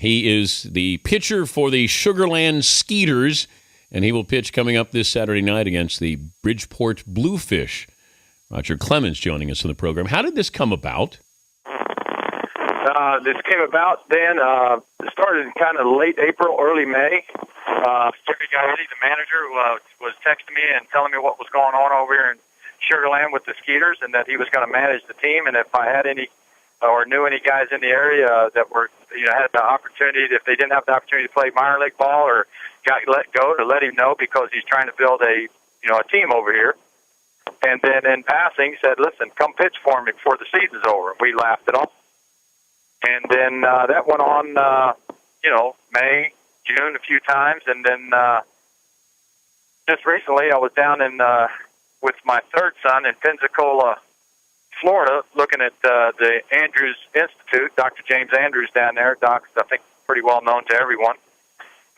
He is the pitcher for the Sugarland Skeeters, and he will pitch coming up this Saturday night against the Bridgeport Bluefish. Roger Clemens joining us in the program. How did this come about? This came about then. It started in kind of late April, early May. Jimmy Gaetti, the manager, was texting me and telling me what was going on over here in Sugarland with the Skeeters, and that he was going to manage the team. And if I had any or knew any guys in the area that were, had the opportunity, if they didn't have the opportunity to play minor league ball or got let go, to let him know, because he's trying to build a team over here. And then in passing said, "Listen, come pitch for me before the season's over." We laughed it off. And then that went on, May, June a few times, and then just recently I was down in with my third son in Pensacola, Florida, looking at the Andrews Institute. Dr. James Andrews down there. Doc's, I think, pretty well known to everyone.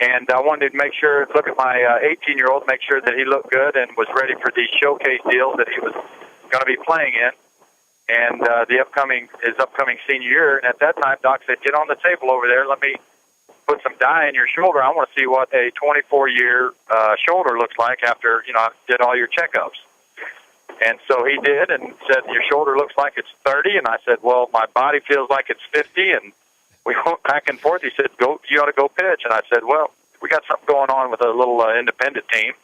And I wanted to look at my 18-year-old, make sure that he looked good and was ready for these showcase deals that he was going to be playing in. And his upcoming senior year. And at that time, Doc said, "Get on the table over there. Let me put some dye in your shoulder. I want to see what a 24-year shoulder looks like after, I did all your checkups." And so he did, and said, "Your shoulder looks like it's 30. And I said, "Well, my body feels like it's 50. And we went back and forth. He said, "You ought to go pitch." And I said, "Well, we got something going on with a little independent team.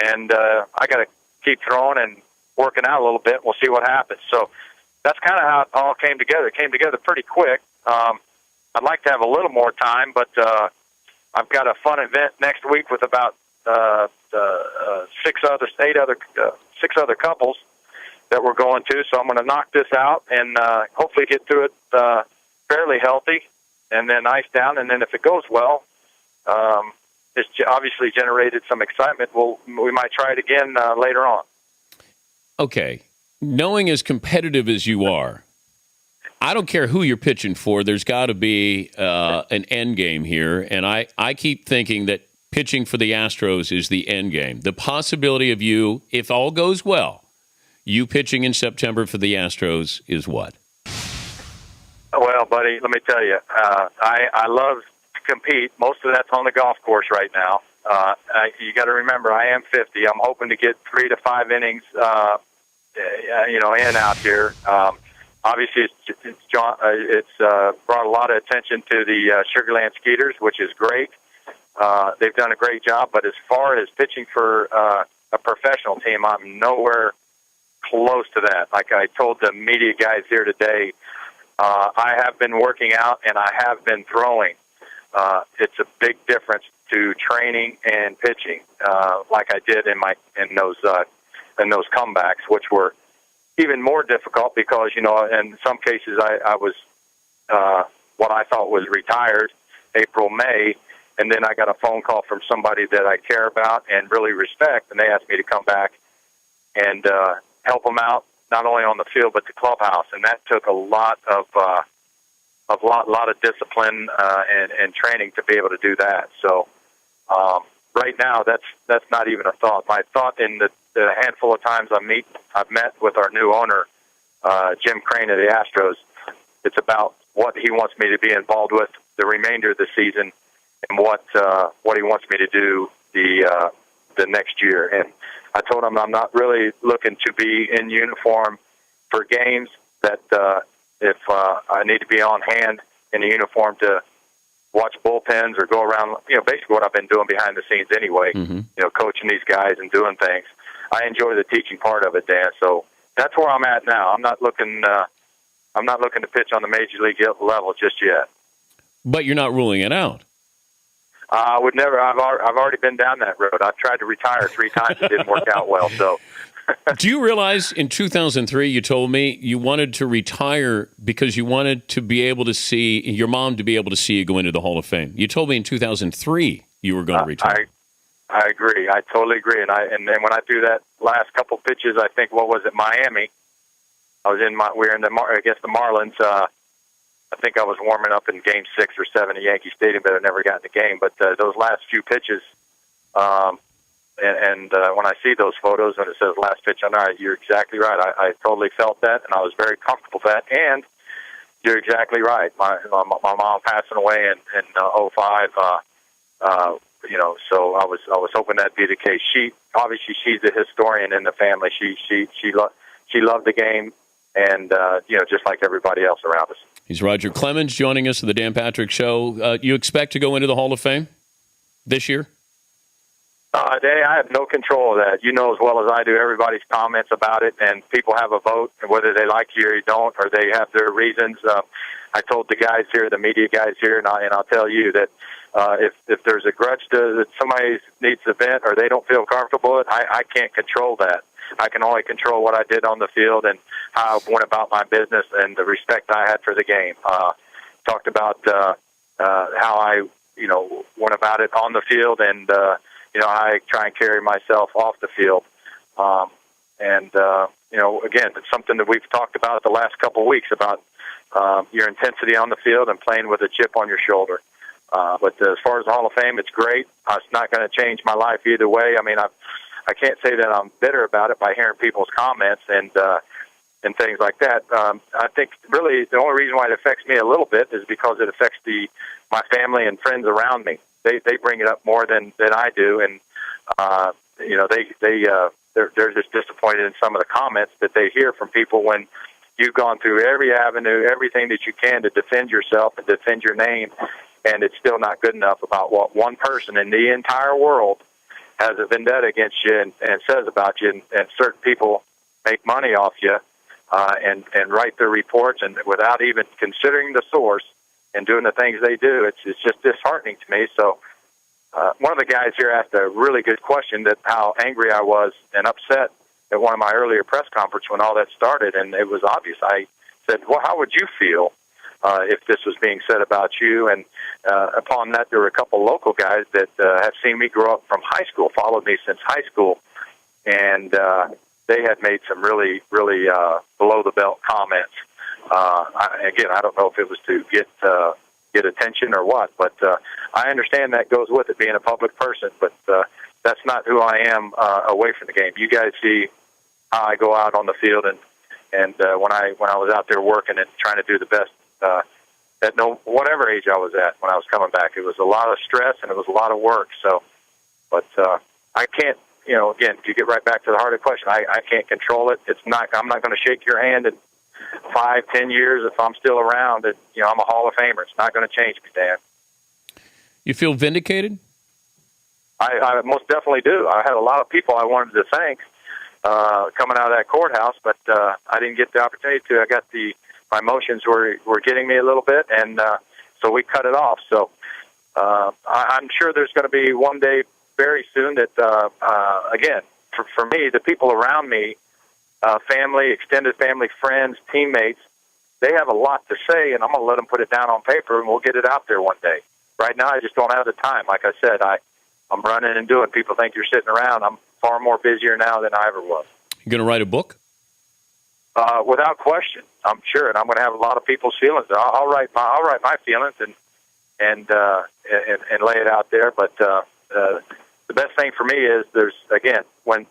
And I got to keep throwing and working out a little bit. We'll see what happens." So that's kind of how it all came together. It came together pretty quick. I'd like to have a little more time, but I've got a fun event next week with about six other couples that we're going to. So I'm going to knock this out and hopefully get through it fairly healthy, and then ice down. And then if it goes well, it's obviously generated some excitement. We might try it again later on. Okay. Knowing as competitive as you are, I don't care who you're pitching for. There's got to be an end game here. And I keep thinking that pitching for the Astros is the end game. The possibility of you, if all goes well, you pitching in September for the Astros is what? Well, buddy, let me tell you, I love to compete. Most of that's on the golf course right now. You got to remember, I am 50. I'm hoping to get 3 to 5 innings in out here. Obviously, it's brought a lot of attention to the Sugarland Skeeters, which is great. They've done a great job, but as far as pitching for a professional team, I'm nowhere close to that. Like I told the media guys here today, I have been working out and I have been throwing. It's a big difference to training and pitching, like I did in those comebacks, which were even more difficult because, in some cases I was what I thought was retired April, May, and then I got a phone call from somebody that I care about and really respect, and they asked me to come back and help them out, not only on the field but the clubhouse, and that took a lot of discipline and training to be able to do that. So right now, that's not even a thought. My thought in the handful of times I've met with our new owner, Jim Crane of the Astros, it's about what he wants me to be involved with the remainder of the season and what he wants me to do the next year. And I told him I'm not really looking to be in uniform for games, that if I need to be on hand in a uniform to watch bullpens or go around, basically what I've been doing behind the scenes anyway, coaching these guys and doing things. I enjoy the teaching part of it, Dan. So that's where I'm at now. I'm not looking to pitch on the major league level just yet. But you're not ruling it out. I would never. I've already been down that road. I've tried to retire 3 times. It didn't work out well. So. Do you realize in 2003 you told me you wanted to retire because you wanted to be able to see your mom to be able to see you go into the Hall of Fame? You told me in 2003 you were going to retire. I agree. I totally agree. And then when I threw that last couple pitches, I think Miami. We were against the Marlins. I think I was warming up in Game 6 or 7 at Yankee Stadium, but I never got in the game. But those last few pitches, and when I see those photos and it says last pitch on, all right, you're exactly right. I totally felt that, and I was very comfortable with that. And You're exactly right. My mom passing away in '05. So I was hoping that'd be the case. She's the historian in the family. She loved the game, and just like everybody else around us. He's Roger Clemens joining us at the Dan Patrick Show. You expect to go into the Hall of Fame this year? Danny, I have no control of that. You know as well as I do everybody's comments about it, and people have a vote, and whether they like you or you don't, or they have their reasons. I told the guys here, the media guys here, and I'll tell you that if there's a grudge that somebody needs to vent or they don't feel comfortable with, I can't control that. I can only control what I did on the field and how I went about my business and the respect I had for the game. Talked about how I went about it on the field, and I try and carry myself off the field. Again, it's something that we've talked about the last couple of weeks about your intensity on the field and playing with a chip on your shoulder. But as far as the Hall of Fame, it's great. It's not going to change my life either way. I mean, I can't say that I'm bitter about it by hearing people's comments and things like that. I think really the only reason why it affects me a little bit is because it affects my family and friends around me. They bring it up more than I do, and they're just disappointed in some of the comments that they hear from people when you've gone through every avenue, everything that you can to defend yourself and defend your name, and it's still not good enough about what one person in the entire world has a vendetta against you and says about you, and certain people make money off you and write their reports and without even considering the source and doing the things they do. It's just disheartening to me. So one of the guys here asked a really good question, that how angry I was and upset at one of my earlier press conferences when all that started, and it was obvious. I said, well, how would you feel if this was being said about you? And upon that, there were a couple local guys that have seen me grow up from high school, followed me since high school, and they had made some really, really below-the-belt comments. I don't know if it was to get attention or what, but I understand that goes with it, being a public person, but that's not who I am away from the game. You guys see how I go out on the field, and when I was out there working and trying to do the best at whatever age I was at when I was coming back. It was a lot of stress and it was a lot of work. So, but I can't, again, if you get right back to the heart of the question, I can't control it. I'm not going to shake your hand in 5-10 years if I'm still around. And I'm a Hall of Famer. It's not going to change me, Dan. You feel vindicated? I most definitely do. I had a lot of people I wanted to thank coming out of that courthouse, but I didn't get the opportunity to. I got my emotions were getting me a little bit, and so we cut it off. So I'm sure there's going to be one day very soon that, again, for me, the people around me, family, extended family, friends, teammates, they have a lot to say, and I'm going to let them put it down on paper, and we'll get it out there one day. Right now, I just don't have the time. Like I said, I'm running and doing. People think you're sitting around. I'm far more busier now than I ever was. You going to write a book? Without question, I'm sure, and I'm going to have a lot of people's feelings. I'll write my feelings and lay it out there. But the best thing for me is when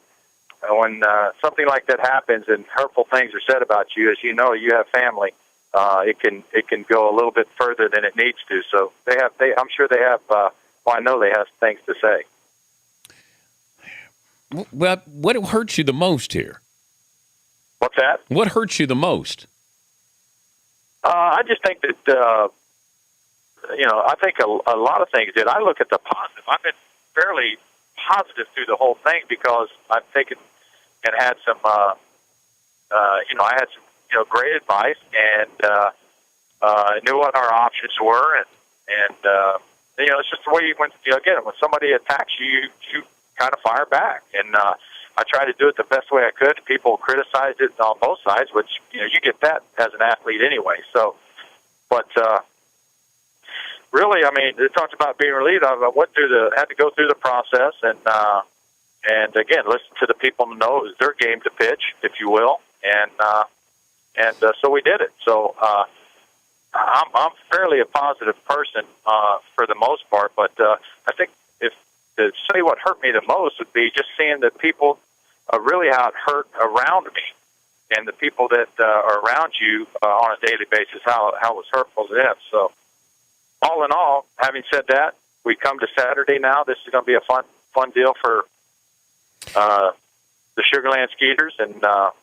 something like that happens and hurtful things are said about you, as you know, you have family. It can go a little bit further than it needs to. So I'm sure they have. I know they have things to say. Well, what hurts you the most here? What's that? What hurts you the most? I just think that, I think a lot of things did. I look at the positive. I've been fairly positive through the whole thing because I've taken and had some, I had some, great advice and knew what our options were. And it's just the way when somebody attacks you, you kind of fire back. And I tried to do it the best way I could. People criticized it on both sides, which, you get that as an athlete anyway. So, but really, I mean, it talks about being relieved. I had to go through the process and again, listen to the people to know it was their game to pitch, if you will. And so we did it. So I'm fairly a positive person for the most part, but I think to say what hurt me the most would be just seeing that people really how it hurt around me. and the people that are around you on a daily basis, how it was hurtful to them. So, all in all, having said that, we come to Saturday now. This is going to be a fun deal for the Sugarland Skeeters, and so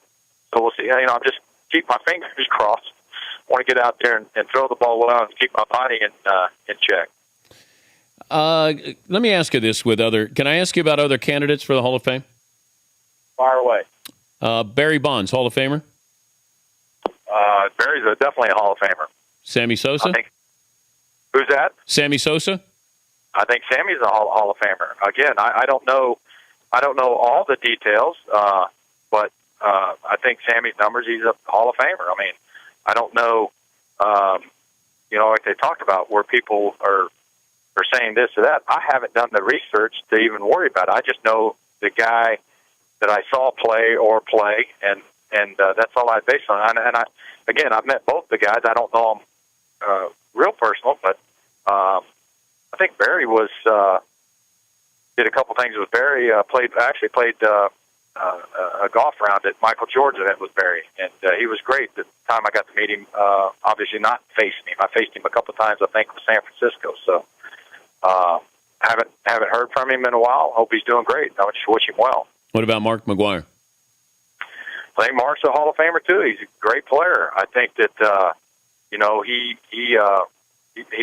we'll see. I'll just keep my fingers crossed. I want to get out there and throw the ball well and keep my body in check. Let me ask you this can I ask you about other candidates for the Hall of Fame? Fire away. Barry Bonds, Hall of Famer? Barry's definitely a Hall of Famer. Sammy Sosa? Who's that? Sammy Sosa? I think Sammy's a Hall of Famer. Again, I don't know all the details, but I think Sammy's numbers, he's a Hall of Famer. I mean, I don't know, like they talked about where people are saying this or that. I haven't done the research to even worry about it. I just know the guy that I saw play, and that's all I base on. And I've met both the guys. I don't know them real personal, but I think Barry did a couple things with Barry. Played a golf round at Michael Jordan's event with Barry, and he was great. The time I got to meet him, obviously not facing him. I faced him a couple of times, I think, with San Francisco. So haven't heard from him in a while. Hope he's doing great. I just wish him well. What about Mark McGwire? I think Mark's a Hall of Famer too. He's a great player. I think that he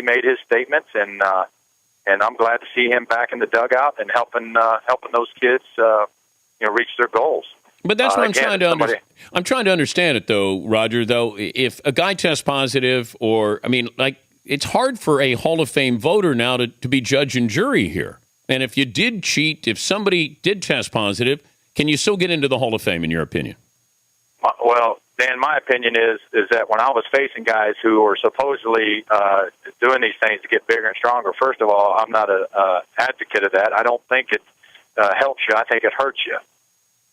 made his statements, and I'm glad to see him back in the dugout and helping those kids reach their goals. But that's what I'm trying to understand. I'm trying to understand it, though, Roger. Though, if a guy tests positive, it's hard for a Hall of Fame voter now to be judge and jury here. And if you did cheat, if somebody did test positive, can you still get into the Hall of Fame, in your opinion? Well, Dan, my opinion is that when I was facing guys who were supposedly doing these things to get bigger and stronger, first of all, I'm not an advocate of that. I don't think it helps you. I think it hurts you.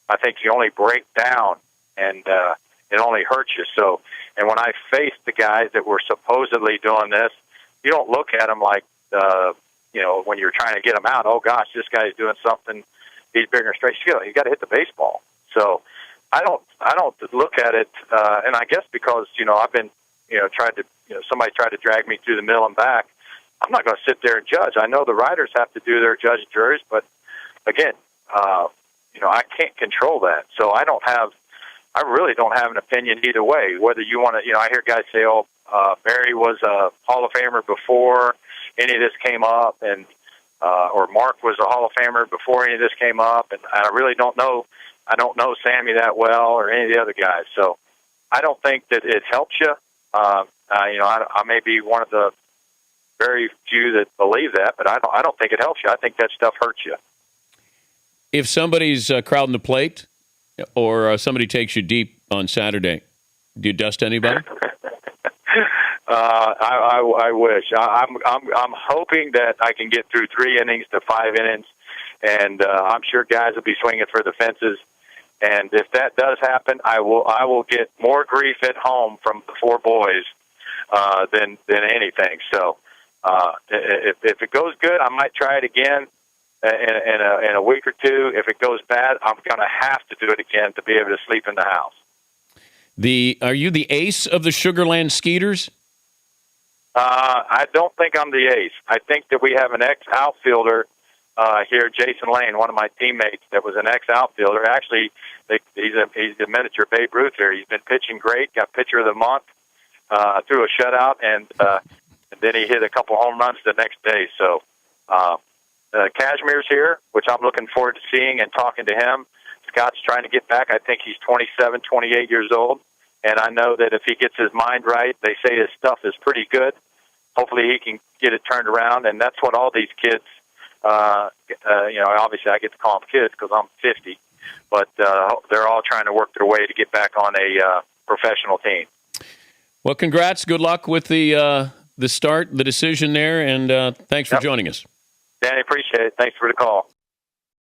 I think you only break down, and it only hurts you. So, and when I faced the guys that were supposedly doing this, you don't look at them like, when you're trying to get them out, oh gosh, this guy's doing something, he's bigger and straight. You got to hit the baseball. So I don't look at it, and I guess because, I've been, somebody tried to drag me through the mill and back. I'm not going to sit there and judge. I know the writers have to do their judge and juries, but again, I can't control that. So I really don't have an opinion either way. Whether you want to, I hear guys say, Barry was a Hall of Famer before any of this came up, and or Mark was a Hall of Famer before any of this came up, and I really don't know. I don't know Sammy that well or any of the other guys, so I don't think that it helps you. I may be one of the very few that believe that, but I don't think it helps you. I think that stuff hurts you. If somebody's crowding the plate, or somebody takes you deep on Saturday, do you dust anybody? I wish. I'm hoping that I can get through 3 innings to 5 innings, and I'm sure guys will be swinging for the fences. And if that does happen, I will get more grief at home from the 4 boys than anything. So if it goes good, I might try it again in a week or two. If it goes bad, I'm going to have to do it again to be able to sleep in the house. Are you the ace of the Sugarland Skeeters? I don't think I'm the ace. I think that we have an ex-outfielder here, Jason Lane, one of my teammates that was an ex-outfielder. Actually, he's a miniature Babe Ruth here. He's been pitching great, got pitcher of the month, threw a shutout, and then he hit a couple home runs the next day. So Cashmere's here, which I'm looking forward to seeing and talking to him. Scott's trying to get back. I think he's 27, 28 years old. And I know that if he gets his mind right, they say his stuff is pretty good. Hopefully he can get it turned around, and that's what all these kids, obviously I get to call them kids because I'm 50, but they're all trying to work their way to get back on a professional team. Well, congrats. Good luck with the start, the decision there, and thanks for joining us. Danny, appreciate it. Thanks for the call.